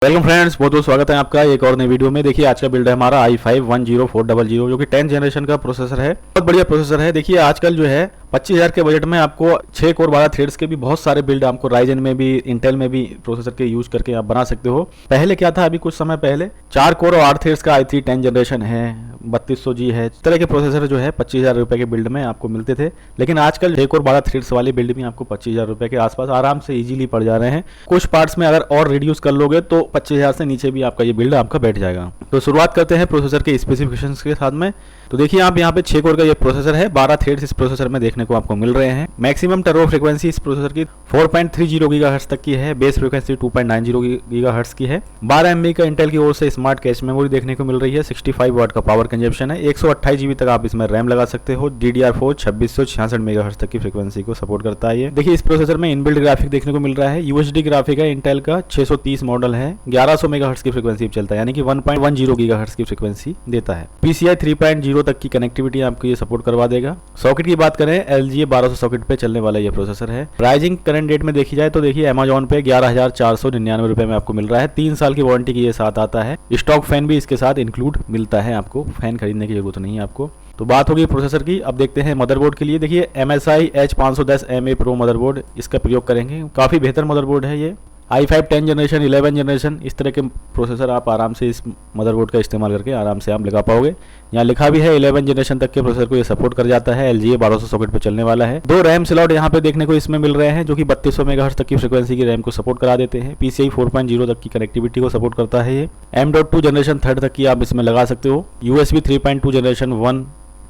Welcome friends, बहुत बहुत स्वागत है आपका एक और नई वीडियो में। देखिए आज का बिल्ड है हमारा i5-10400 जो कि 10th जनरेशन का प्रोसेसर है। बहुत बढ़िया प्रोसेसर है। देखिए आजकल जो है 25,000 के बजट में आपको 6 कोर 12 थ्रेड्स के भी बहुत सारे बिल्ड आपको राइजन में भी इंटेल में भी प्रोसेसर के यूज करके आप बना सकते हो। पहले क्या था, अभी कुछ समय पहले 4 कोर और 8 थ्रेड्स का i3 10th जनरेशन है, 3200G है, इस तरह के प्रोसेसर जो है 25,000 रुपए के बिल्ड में आपको मिलते थे। लेकिन आजकल 6 कोर 12 थ्रेड्स वाले बिल्ड भी आपको 25,000 रुपए के आसपास आराम से इजीली पड़ जा रहे हैं। कुछ पार्ट्स में अगर और रिड्यूस कर लोगे तो 25,000 से नीचे भी आपका ये बिल्ड आपका बैठ जाएगा। तो शुरुआत करते हैं प्रोसेसर के स्पेसिफिकेशंस के साथ में। तो देखिए आप यहाँ पे 6 कोर का ये प्रोसेसर है, 12 थ्रेड्स इस प्रोसेसर में देखने को आपको मिल रहे हैं। मैक्सिमम टर्बो फ्रीक्वेंसी इस प्रोसेसर की 4.30 गीगाहर्ट्ज तक की है, बेस फ्रीक्वेंसी 2.90 गीगाहर्ट्ज की है। 12 एमबी का इंटेल की ओर से स्मार्ट कैश मेमोरी देखने को मिल रही है, 65 वाट का पावर कंजप्शन है, 128 जीबी तक आप इसमें रैम लगा सकते हो। DDR4 2666 मेगाहर्ट्ज तक की फ्रीक्वेंसी को सपोर्ट करता है ये। देखिए इस प्रोसेसर में इनबिल्ट ग्राफिक देखने को मिल रहा है, यूएसडी ग्राफिक है, इंटेल का 630 मॉडल है, 1100 मेगाहर्ट्ज की फ्रीक्वेंसी चलता है, यानी कि 1.10 गीगाहर्ट्ज की फ्रीक्वेंसी देता है। PCI 3.0 तक की कनेक्टिविटी आपको ये सपोर्ट करवा देगा। सॉकेट की बात करें, LGA 1200 सॉकेट पे चलने वाला ये प्रोसेसर है। प्राइसिंग करंट डेट में देखी जाए तो देखिए अमेजॉन पे 11,499 रुपए में आपको मिल रहा है। 3 साल की वारंटी की ये साथ आता है। स्टॉक फैन भी इसके साथ इंक्लूड मिलता है, आपको फैन खरीदने की जरूरत नहीं है आपको। तो बात होगी प्रोसेसर की। अब देखते हैं मदरबोर्ड के लिए। देखिए MSI H510MA Pro मदरबोर्ड इसका प्रयोग करेंगे, काफी बेहतर मदरबोर्ड है ये। i5 10 जनरेशन 11 जनरेशन इस तरह के प्रोसेसर आप आराम से इस मदरबोर्ड का इस्तेमाल करके आराम से आप लगा पाओगे। यहाँ लिखा भी है 11 जनरेशन तक के प्रोसेसर को ये सपोर्ट कर जाता है। LGA 1200 सॉकेट पे चलने वाला है। 2 रैम स्लॉट यहाँ पे देखने को इसमें मिल रहे हैं जो कि 3200 मेगाहर्ट्ज तक की फ्रीक्वेंसी की रैम को सपोर्ट करा देते हैं। PCI 4.0 तक की कनेक्टिविटी को सपोर्ट करता है ये। M.2 जनरेशन 3 तक की आप इसमें लगा सकते हो। USB 3.2 जनरेशन 1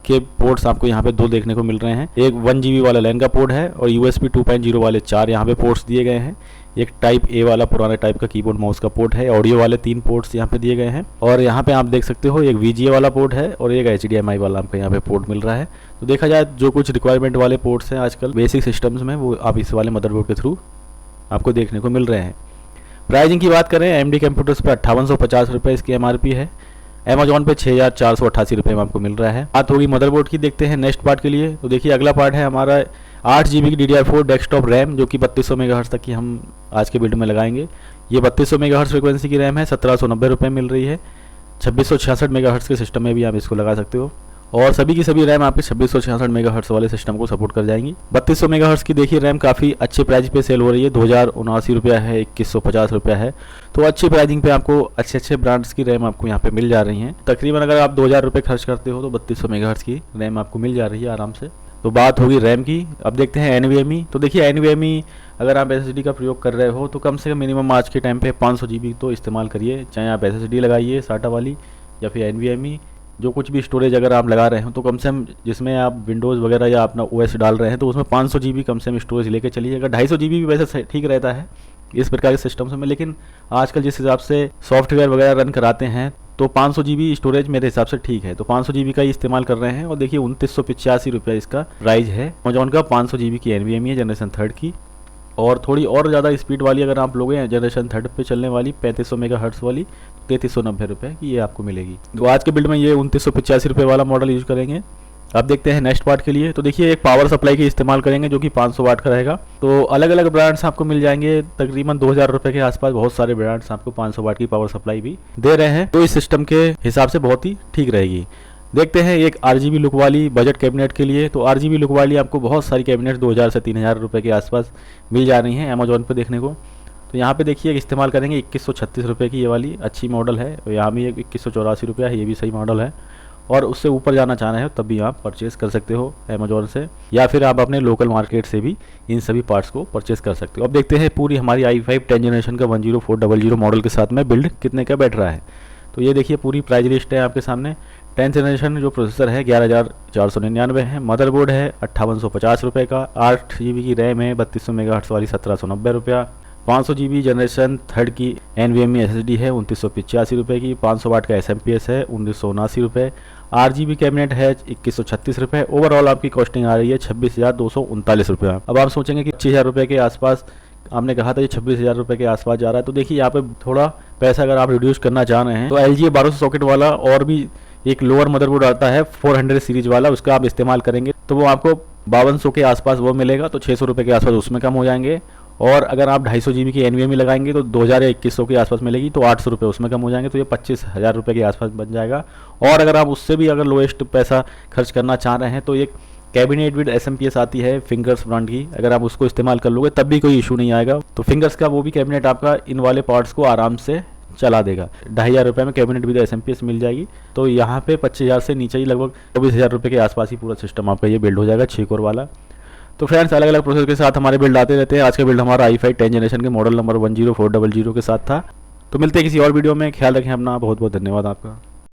के पोर्ट्स आपको यहाँ पे 2 देखने को मिल रहे हैं। एक 1 GB वाला लैन का पोर्ट है और USB 2.0 वाले 4 यहाँ पे पोर्ट्स दिए गए हैं। एक टाइप A वाला पुराने टाइप का कीबोर्ड माउस का पोर्ट है। ऑडियो वाले 3 पोर्ट्स यहाँ पे दिए गए हैं और यहाँ पे आप देख सकते हो एक VGA वाला पोर्ट है और एक HDMI वाला आपको यहाँ पे पोर्ट मिल रहा है। तो देखा जाए जो कुछ रिक्वायरमेंट वाले पोर्ट्स हैं आजकल बेसिक सिस्टम्स में वो आप इस वाले मदरबोर्ड के थ्रू आपको देखने को मिल रहे हैं। प्राइसिंग की बात करें, AMD कंप्यूटर्स पर 5850 रुपये इसकी MRP है। अमेजॉन पे 6,488 रुपये में आपको मिल रहा है। बात होगी मदरबोर्ड की। देखते हैं नेक्स्ट पार्ट के लिए। तो देखिए अगला पार्ट है हमारा 8 GB की DDR4 डेस्कटॉप रैम जो कि 3200 मेगाहर्ट्ज तक की हम आज के बिल्ड में लगाएंगे। ये 3200 मेगाहर्ट्ज फ्रीक्वेंसी की रैम है, 1790 रुपये मिल रही है। 2666 मेगाहर्ट्ज के सिस्टम में भी आप इसको लगा सकते हो और सभी की सभी रैम आपके 2666 मेगाहर्ट्ज वाले सिस्टम को सपोर्ट कर जाएंगी। 3200 मेगाहर्ट्ज की देखिए रैम काफ़ी अच्छे प्राइस पे सेल हो रही है, 2,079 रुपया है, 2150 रुपया है। तो अच्छी प्राइसिंग पे आपको अच्छे ब्रांड्स की रैम आपको यहाँ पे मिल जा रही हैं। तकरीबन अगर आप 2,000 रुपये खर्च करते हो तो 3200 मेगाहर्ट्ज की रैम आपको मिल जा रही है आराम से। तो बात होगी रैम की। अब देखते हैं NVMe। तो देखिए NVMe अगर आप SSD का प्रयोग कर रहे हो तो कम से कम मिनिमम आज के टाइम पे 500 GB तो इस्तेमाल करिए, चाहे आप SSD लगाइए SATA वाली या फिर NVMe। जो कुछ भी स्टोरेज अगर आप लगा रहे हो तो कम से कम जिसमें आप विंडोज़ वगैरह या अपना OS डाल रहे हैं तो उसमें 500 GB कम से कम स्टोरेज लेके चलिए। अगर 250 GB भी वैसे ठीक रहता है इस प्रकार के सिस्टम्स में, लेकिन आजकल जिस हिसाब से सॉफ्टवेयर वगैरह रन कराते हैं तो 500 GB स्टोरेज मेरे हिसाब से ठीक है। तो 500 GB का ही इस्तेमाल कर रहे हैं और देखिए 2985 रुपये इसका प्राइस है। अमेजॉन का 500 GB की NVMe है जनरेशन 3 की। और थोड़ी और ज़्यादा स्पीड वाली अगर आप लोगे जनरेशन 3 पे चलने वाली 3500 मेगाहर्ट्ज वाली 3390 रुपये की ये आपको मिलेगी। तो आज के बिल्ड में ये 2985 रुपये वाला मॉडल यूज करेंगे। अब देखते हैं नेक्स्ट पार्ट के लिए। तो देखिए एक पावर सप्लाई की इस्तेमाल करेंगे जो कि 500 वाट का रहेगा। तो अलग अलग ब्रांड्स आपको मिल जाएंगे, तकरीबन 2000 रुपये के आसपास बहुत सारे ब्रांड्स आपको 500 वाट की पावर सप्लाई भी दे रहे हैं, तो इस सिस्टम के हिसाब से बहुत ही ठीक रहेगी। देखते हैं एक RGB लुक वाली बजट कैबिनेट के लिए। तो RGB लुक वाली आपको बहुत सारी कैबिनेट 2000 से 3000 रुपये के आसपास मिल जा रही हैं अमेजॉन पे देखने को। तो यहाँ पे देखिए इस्तेमाल करेंगे 2136 रुपये की ये वाली अच्छी मॉडल है। और यहाँ भी 2184 रुपया है, ये भी सही मॉडल है। और उससे ऊपर जाना चाह रहे हो तब भी आप परचेज़ कर सकते हो अमेजॉन से, या फिर आप अपने लोकल मार्केट से भी इन सभी पार्ट्स को परचेज़ कर सकते हो। अब देखते हैं पूरी हमारी i5 10 जनरेशन का 10400 मॉडल के साथ में बिल्ड कितने का बैठ रहा है। तो ये देखिए पूरी प्राइस लिस्ट है आपके सामने। 10th जनरेशन जो प्रोसेसर है 11,499 है। मदरबोर्ड है 5850 रुपये का। 8 GB की रैम है, 3200 मेगाहर्ट्ज वाली 1790 रुपया। 500 GB जनरेशन 3 की NVMe SSD है 2985 रुपये की। 500 वाट का SMPS है 1979 रुपये। RGB कैबिनेट है 2136 रुपये। ओवरऑल आपकी कॉस्टिंग आ रही है 26,239 रुपया। अब आप सोचेंगे कि 25,000 रुपये के आसपास आपने कहा था ये 26,000 रुपये के आसपास जा रहा है। तो देखिए यहाँ पे थोड़ा पैसा अगर आप रिड्यूस करना चाह रहे हैं तो LGA 1200 सॉकेट वाला और भी एक लोअर मदरबोर्ड आता है 400 सीरीज वाला, उसका आप इस्तेमाल करेंगे तो वो आपको 5200 के आसपास वो मिलेगा। तो 600 रुपये के आसपास उसमें कम हो जाएंगे। और अगर आप 250 GB की NVMe लगाएंगे तो 2000 या 2100 के आसपास मिलेगी, तो 800 रुपये उसमें कम हो जाएंगे, तो ये 25,000 रुपये के आसपास बन जाएगा। और अगर आप उससे भी अगर लोएस्ट पैसा खर्च करना चाह रहे हैं तो एक कैबिनेट विद SMPS आती है फिंगर्स ब्रांड की, अगर आप उसको इस्तेमाल कर लोगे तब भी कोई इशू नहीं आएगा। तो फिंगर्स का वो भी कैबिनेट आपका इन वाले पार्ट्स को आराम से चला देगा। 2500 रुपये में कैबिनेट विद SMPS मिल जाएगी। तो यहाँ पे 25,000 से नीचे ही लगभग 24,000 रुपये के आसपास ही पूरा सिस्टम आपका ये बिल्ड हो जाएगा 6 कोर वाला। तो फ्रेंड्स, अलग अलग प्रोसेस के साथ हमारे बिल्ड आते रहते हैं। आज का बिल्ड हमारा i5 10 जनरेशन के मॉडल नंबर 10400 के साथ था। तो मिलते हैं किसी और वीडियो में। ख्याल रखें अपना, बहुत बहुत धन्यवाद आपका।